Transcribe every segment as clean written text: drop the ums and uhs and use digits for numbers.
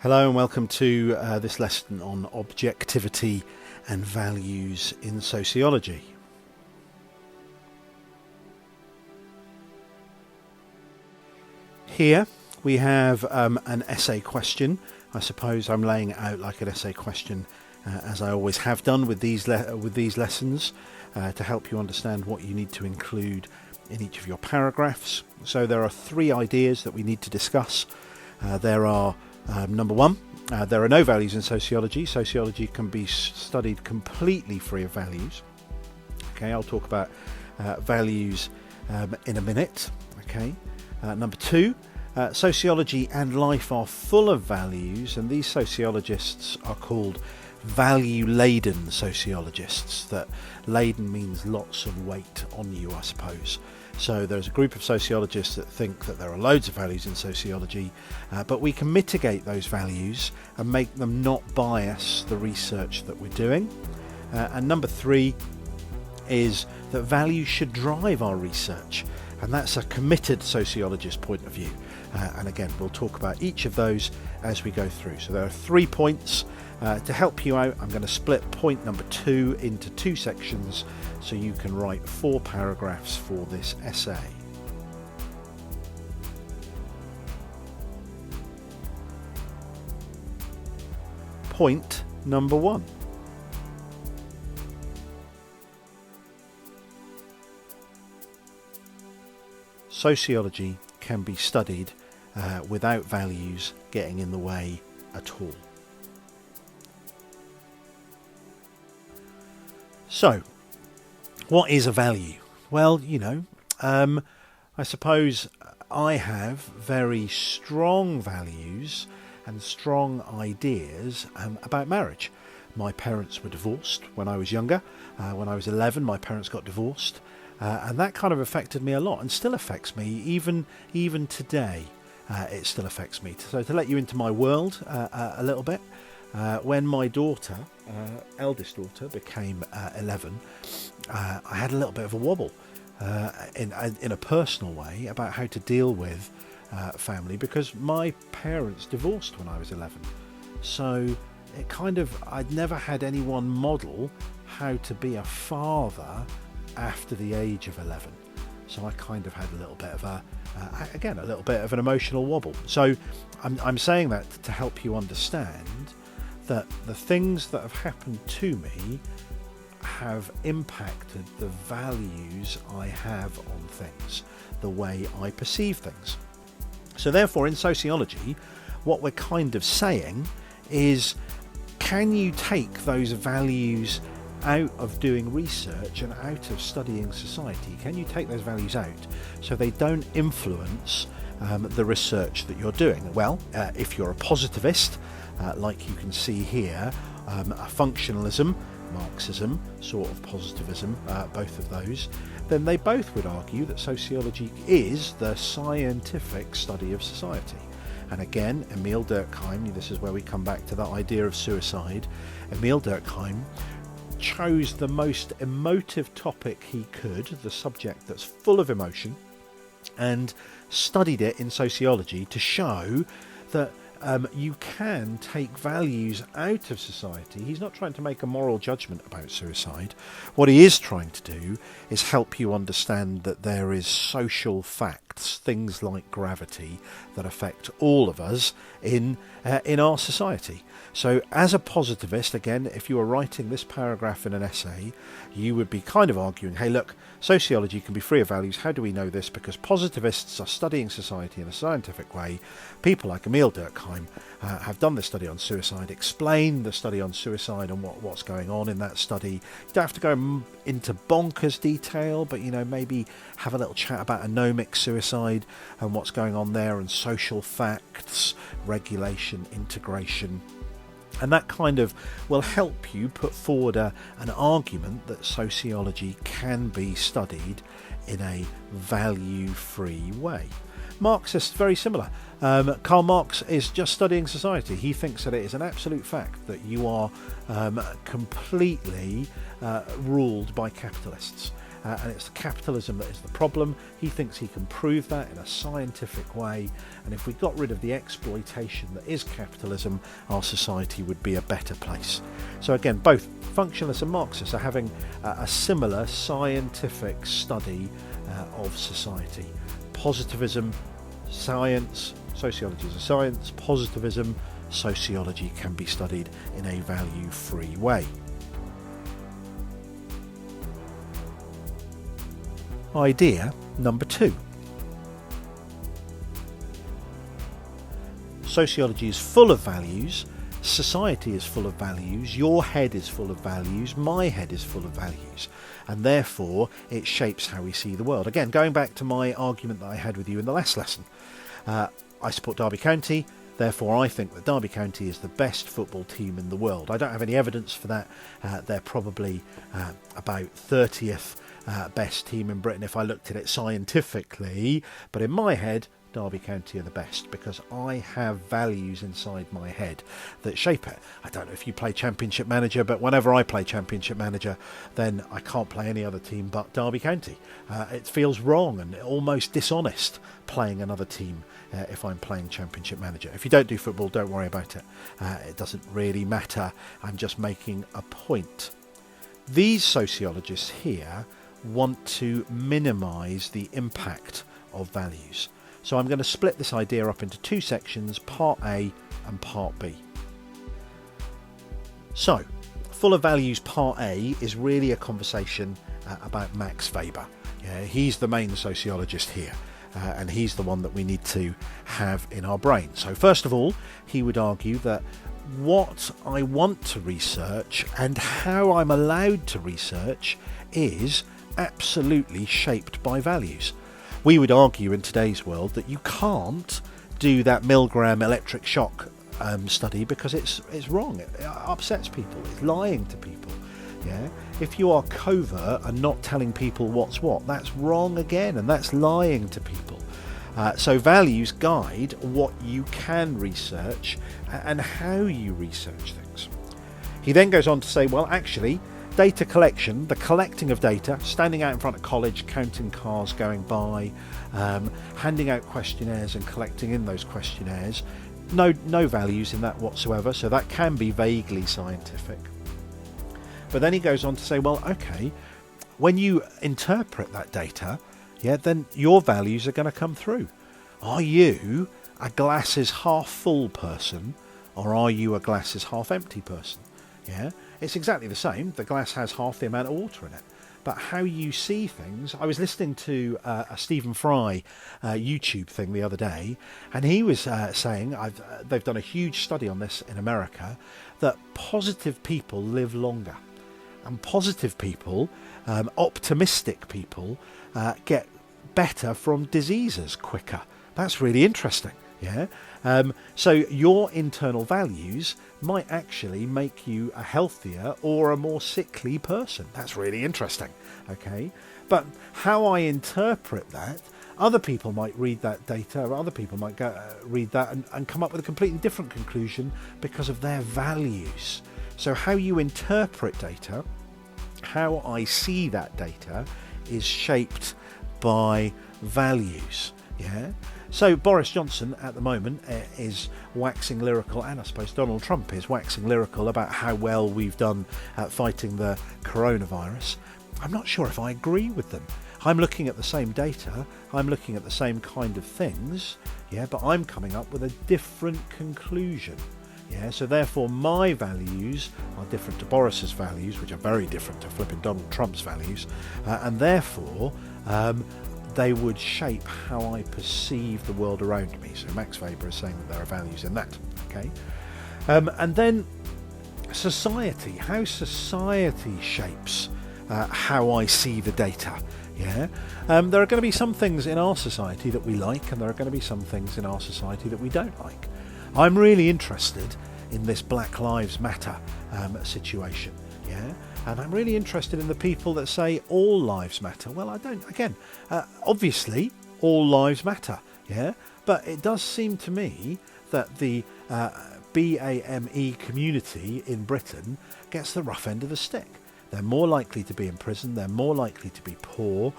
Hello and welcome to this lesson on objectivity and values in sociology. Here we have an essay question. I suppose I'm laying it out like an essay question as I always have done with these lessons to help you understand what you need to include in each of your paragraphs. So there are three ideas that we need to discuss. There are number one, there are no values in sociology. Sociology can be studied completely free of values. Okay, I'll talk about values in a minute. Okay, number two, sociology and life are full of values, and these sociologists are called value-laden sociologists. That laden means lots of weight on you, I suppose. So there's a group of sociologists that think that there are loads of values in sociology, but we can mitigate those values and make them not bias the research that we're doing. And number three is that values should drive our research, and that's a committed sociologist point of view. And again, we'll talk about each of those as we go through. So there are 3 points. To help you out, I'm going to split point number 2 into 2 sections so you can write 4 paragraphs for this essay. Point number 1. Sociology can be studied without values getting in the way at all. So, what is a value? Well, I suppose I have very strong values and strong ideas about marriage. My parents were divorced when I was younger. When I was 11, my parents got divorced. And that kind of affected me a lot and still affects me even today. It still affects me. So to let you into my world a little bit, when my daughter, eldest daughter, became 11, I had a little bit of a wobble in a personal way about how to deal with family, because my parents divorced when I was 11. So it I'd never had anyone model how to be a father after the age of 11. So I kind of had a little bit of a little bit of an emotional wobble. So I'm saying that to help you understand that the things that have happened to me have impacted the values I have on things, the way I perceive things. So therefore, in sociology, what we're kind of saying is, can you take those values out of doing research and out of studying society? Can you take those values out so they don't influence the research that you're doing? Well, if you're a positivist, like you can see here, a functionalism, Marxism, sort of positivism, both of those, then they both would argue that sociology is the scientific study of society. And again, Emile Durkheim, this is where we come back to that idea of suicide. Emile Durkheim chose the most emotive topic he could, the subject that's full of emotion, and studied it in sociology to show that you can take values out of society. He's not trying to make a moral judgment about suicide. What he is trying to do is help you understand that there is social facts, things like gravity, that affect all of us in our society. So as a positivist, again, if you were writing this paragraph in an essay, you would be kind of arguing, hey, look, sociology can be free of values. How do we know this? Because positivists are studying society in a scientific way. People like Emile Durkheim have done this study on suicide, explained the study on suicide and what's going on in that study. You don't have to go into bonkers detail, but maybe have a little chat about anomic suicide and what's going on there, and social facts, regulation, integration. And that kind of will help you put forward an argument that sociology can be studied in a value-free way. Marxists, very similar. Karl Marx is just studying society. He thinks that it is an absolute fact that you are completely ruled by capitalists. and it's capitalism that is the problem. He thinks he can prove that in a scientific way, and if we got rid of the exploitation that is capitalism, our society would be a better place. So again, both functionalists and Marxists are having a similar scientific study of society. Positivism, science, sociology is a science, positivism, sociology can be studied in a value-free way. Idea number 2. Sociology is full of values, society is full of values, your head is full of values, my head is full of values, and therefore it shapes how we see the world. Again, going back to my argument that I had with you in the last lesson, I support Derby County, therefore I think that Derby County is the best football team in the world. I don't have any evidence for that. They're probably about 30th best team in Britain if I looked at it scientifically, but in my head Derby County are the best because I have values inside my head that shape it. I don't know if you play Championship Manager, but whenever I play Championship Manager, then I can't play any other team but Derby County. It feels wrong and almost dishonest playing another team if I'm playing Championship Manager. If you don't do football, don't worry about it. It doesn't really matter. I'm just making a point. These sociologists here want to minimise the impact of values. So I'm going to split this idea up into 2 sections, part A and part B. So, Full of Values part A is really a conversation about Max Weber. Yeah, he's the main sociologist here, and he's the one that we need to have in our brain. So first of all, he would argue that what I want to research and how I'm allowed to research is absolutely shaped by values. We would argue in today's world that you can't do that Milgram electric shock study because it's wrong. It upsets people. It's lying to people. Yeah. If you are covert and not telling people what's what, that's wrong again, and that's lying to people. So values guide what you can research and how you research things. He then goes on to say, well, actually, data collection, the collecting of data, standing out in front of college, counting cars going by, handing out questionnaires and collecting in those questionnaires, no values in that whatsoever, so that can be vaguely scientific. But then he goes on to say, well, okay, when you interpret that data, yeah, then your values are going to come through. Are you a glass is half full person, or are you a glass is half empty person? Yeah, it's exactly the same. The glass has half the amount of water in it. But how you see things... I was listening to a Stephen Fry YouTube thing the other day, and he was saying, they've done a huge study on this in America, that positive people live longer. And positive people, optimistic people, get better from diseases quicker. That's really interesting. Yeah. So your internal values might actually make you a healthier or a more sickly person. That's really interesting. Okay. But how I interpret that, other people might read that data, or other people might go read that and come up with a completely different conclusion because of their values. So how you interpret data, how I see that data, is shaped by values. Yeah. So Boris Johnson at the moment is waxing lyrical, and I suppose Donald Trump is waxing lyrical about how well we've done at fighting the coronavirus. I'm not sure if I agree with them. I'm looking at the same data, I'm looking at the same kind of things, yeah, but I'm coming up with a different conclusion. Yeah, so therefore my values are different to Boris's values, which are very different to flipping Donald Trump's values, and therefore they would shape how I perceive the world around me. So Max Weber is saying that there are values in that. Okay, and then society, how society shapes how I see the data. Yeah, there are going to be some things in our society that we like, and there are going to be some things in our society that we don't like. I'm really interested in this Black Lives Matter situation. Yeah. And I'm really interested in the people that say all lives matter. Well, I don't. Again, obviously, all lives matter. Yeah, but it does seem to me that the BAME community in Britain gets the rough end of the stick. they're more likely to be in prison, they're more likely to be poor,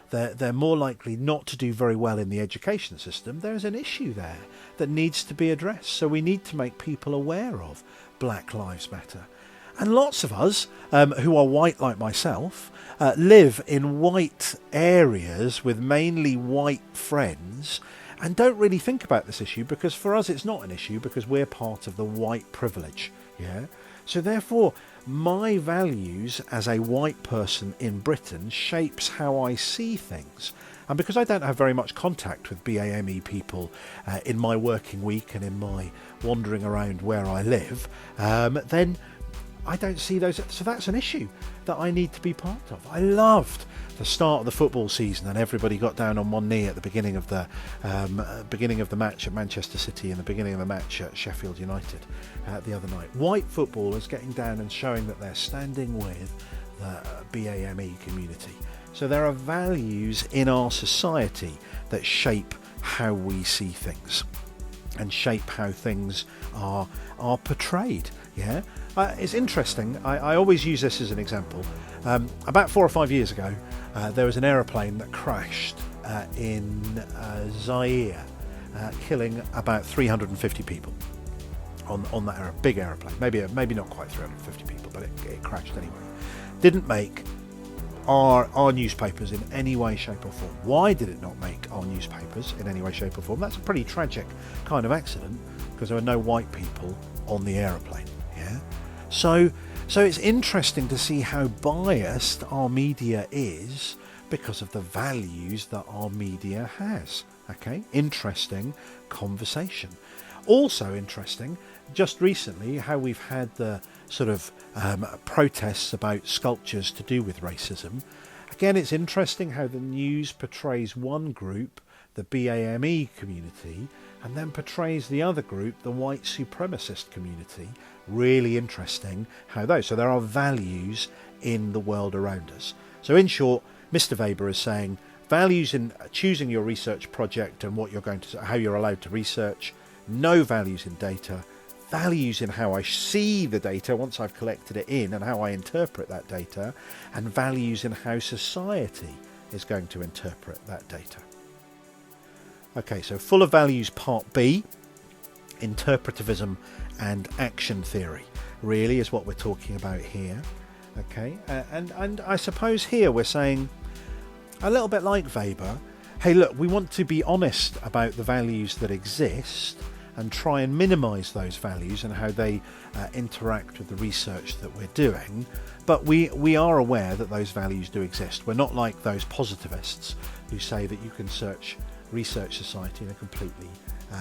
they're more likely not to do very well in the education system. There's an issue there that needs to be addressed. So we need to make people aware of Black Lives Matter. And lots of us who are white like myself live in white areas with mainly white friends and don't really think about this issue, because for us it's not an issue because we're part of the white privilege. Yeah. So therefore, my values as a white person in Britain shapes how I see things. And because I don't have very much contact with BAME people in my working week and in my wandering around where I live, then I don't see those. So that's an issue that I need to be part of. I loved the start of the football season, and everybody got down on one knee at the beginning of the match at Manchester City and the beginning of the match at Sheffield United the other night. White footballers getting down and showing that they're standing with the BAME community. So there are values in our society that shape how we see things and shape how things are portrayed. Yeah, it's interesting. I always use this as an example. About 4 or 5 years ago, there was an aeroplane that crashed in Zaire, killing about 350 people on that big aeroplane. Maybe not quite 350 people, but it crashed anyway. Didn't make our newspapers in any way, shape or form. Why did it not make our newspapers in any way, shape or form? That's a pretty tragic kind of accident, because there were no white people on the aeroplane. Yeah. So it's interesting to see how biased our media is because of the values that our media has. Okay, interesting conversation. Also interesting, just recently, how we've had the sort of protests about sculptures to do with racism. Again, it's interesting how the news portrays one group, the BAME community, and then portrays the other group, the white supremacist community. Really interesting how those. So there are values in the world around us. So in short, Mr. Weber is saying values in choosing your research project and how you're allowed to research. No values in data. Values in how I see the data once I've collected it in and how I interpret that data. And values in how society is going to interpret that data. Okay, so Full of Values Part B, interpretivism and action theory, really is what we're talking about here. Okay, and I suppose here we're saying, a little bit like Weber, hey look, we want to be honest about the values that exist and try and minimise those values and how they interact with the research that we're doing, but we are aware that those values do exist. We're not like those positivists who say that you can research society in a completely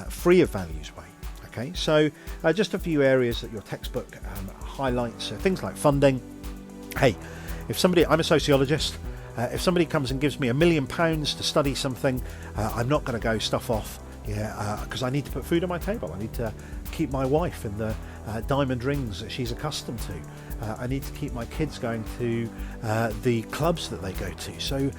free of values way. Okay, so just a few areas that your textbook highlights, things like funding. Hey, I'm a sociologist, if somebody comes and gives me £1 million to study something, I'm not going to go stuff off, because I need to put food on my table. I need to keep my wife in the diamond rings that she's accustomed to. I need to keep my kids going to the clubs that they go to. So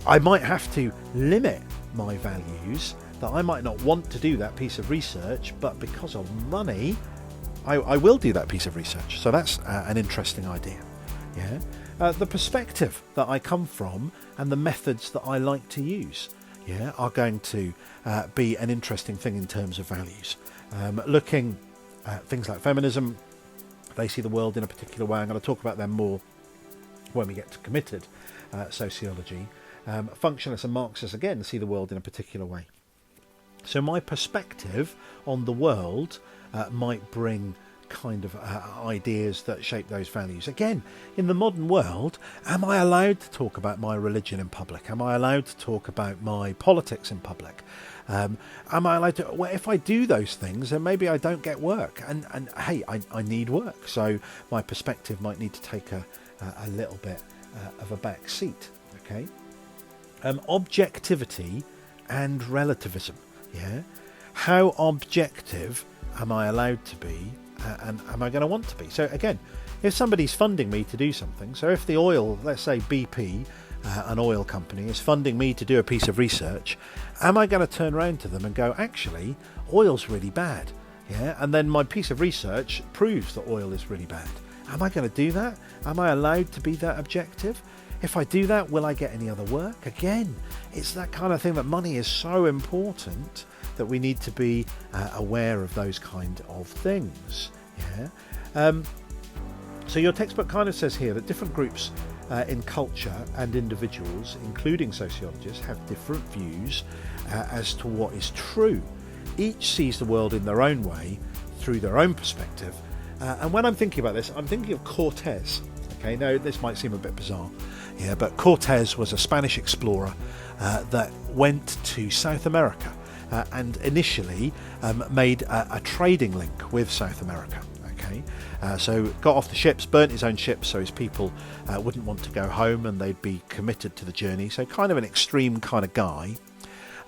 I might have to limit my values, that I might not want to do that piece of research, but because of money, I will do that piece of research. So that's an interesting idea. Yeah, the perspective that I come from and the methods that I like to use, are going to be an interesting thing in terms of values. Looking at things like feminism, they see the world in a particular way. I'm going to talk about them more when we get to committed sociology. Functionalists and Marxists, again, see the world in a particular way. So my perspective on the world might bring kind of ideas that shape those values. Again, in the modern world, am I allowed to talk about my religion in public? Am I allowed to talk about my politics in public? Am I allowed to? Well, if I do those things, then maybe I don't get work. And hey, I need work. So my perspective might need to take a little bit of a back seat. Okay. Objectivity and relativism. Yeah. How objective am I allowed to be? And am I going to want to be? So again, if somebody's funding me to do something, so if the oil, let's say BP, an oil company, is funding me to do a piece of research, am I going to turn around to them and go, actually, oil's really bad? Yeah, and then my piece of research proves that oil is really bad. Am I going to do that? Am I allowed to be that objective? If I do that, will I get any other work? Again, it's that kind of thing that money is so important that we need to be aware of those kind of things. So your textbook kind of says here that different groups in culture and individuals, including sociologists, have different views as to what is true. Each sees the world in their own way, through their own perspective. And when I'm thinking about this, I'm thinking of Cortez. Okay, now this might seem a bit bizarre, but Cortez was a Spanish explorer that went to South America and initially made a trading link with South America. So got off the ships, burnt his own ships so his people wouldn't want to go home and they'd be committed to the journey. So kind of an extreme kind of guy.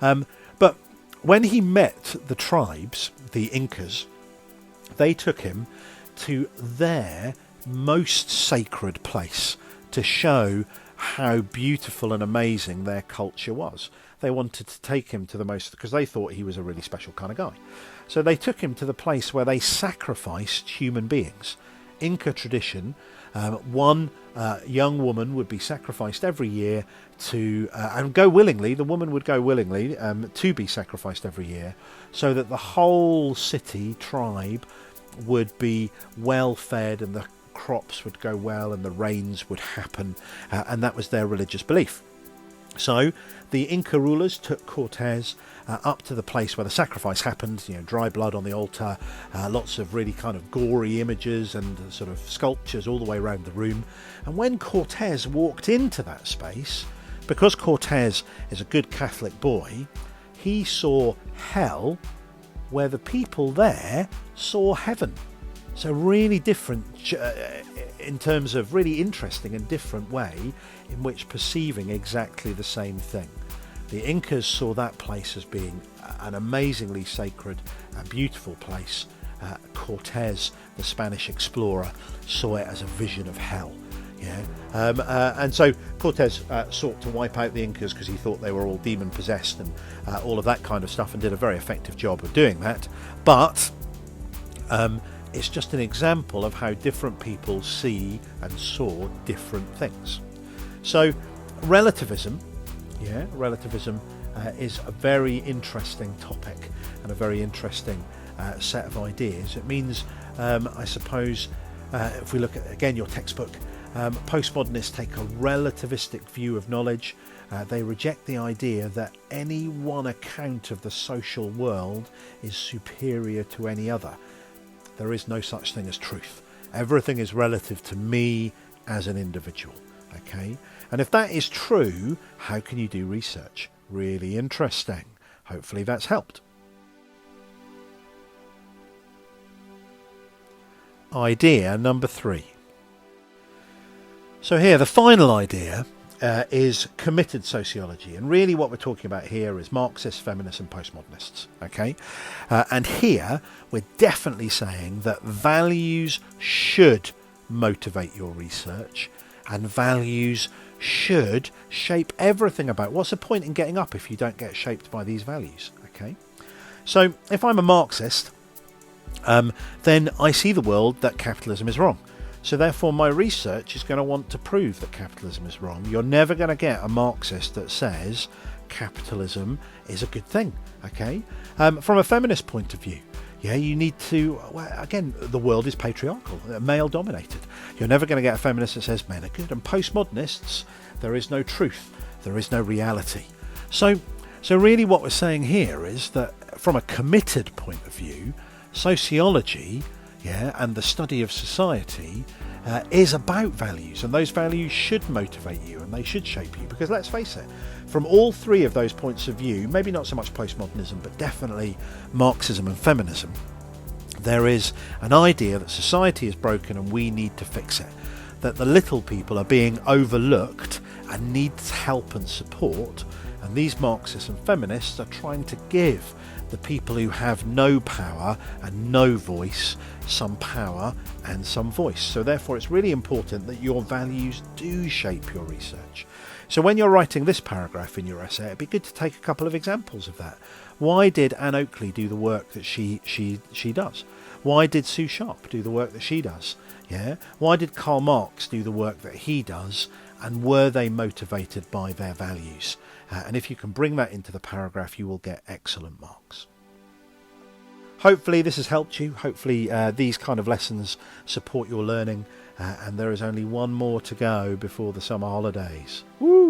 But when he met the tribes, the Incas, they took him to their most sacred place to show how beautiful and amazing their culture was. They wanted to take him to the most, because they thought he was a really special kind of guy. So they took him to the place where they sacrificed human beings. Inca tradition, one young woman would be sacrificed every year to, and go willingly, the woman would go willingly to be sacrificed every year, so that the whole city, tribe, would be well fed and the crops would go well and the rains would happen, and that was their religious belief. So the Inca rulers took Cortez up to the place where the sacrifice happened, dry blood on the altar, lots of really kind of gory images and sort of sculptures all the way around the room. And when Cortez walked into that space, because Cortez is a good Catholic boy, he saw hell where the people there saw heaven. So really different in terms of really interesting and different way in which perceiving exactly the same thing. The Incas saw that place as being an amazingly sacred and beautiful place. Cortez, the Spanish explorer, saw it as a vision of hell. And so Cortez sought to wipe out the Incas because he thought they were all demon possessed and all of that kind of stuff, and did a very effective job of doing that. But it's just an example of how different people see and saw different things. So relativism is a very interesting topic and a very interesting set of ideas. It means, I suppose, if we look at, again, your textbook, postmodernists take a relativistic view of knowledge. They reject the idea that any one account of the social world is superior to any other. There is no such thing as truth. Everything is relative to me as an individual. And if that is true, how can you do research? Really interesting. Hopefully that's helped. Idea number 3. So here, the final idea is committed sociology, and really what we're talking about here is Marxists, feminists and postmodernists. And here we're definitely saying that values should motivate your research, and values should shape everything about. What's the point in getting up if you don't get shaped by these values? So if I'm a Marxist, then I see the world that capitalism is wrong. So therefore my research is going to want to prove that capitalism is wrong. You're never going to get a Marxist that says capitalism is a good thing. From a feminist point of view, you need to, again, the world is patriarchal, male dominated. You're never going to get a feminist that says men are good. And postmodernists, there is no truth, there is no reality. So really what we're saying here is that from a committed point of view, sociology and the study of society is about values, and those values should motivate you and they should shape you, because let's face it, from all three of those points of view, maybe not so much postmodernism but definitely Marxism and feminism, there is an idea that society is broken and we need to fix it, that the little people are being overlooked and need help and support, and these Marxists and feminists are trying to give the people who have no power and no voice some power and some voice. So therefore it's really important that your values do shape your research. So when you're writing this paragraph in your essay, it'd be good to take a couple of examples of that. Why did Anne Oakley do the work that she does? Why did Sue Sharp do the work that she does? Yeah? Why did Karl Marx do the work that he does, and were they motivated by their values? And if you can bring that into the paragraph, you will get excellent marks. Hopefully this has helped you. Hopefully these kind of lessons support your learning, and there is only one more to go before the summer holidays. Woo!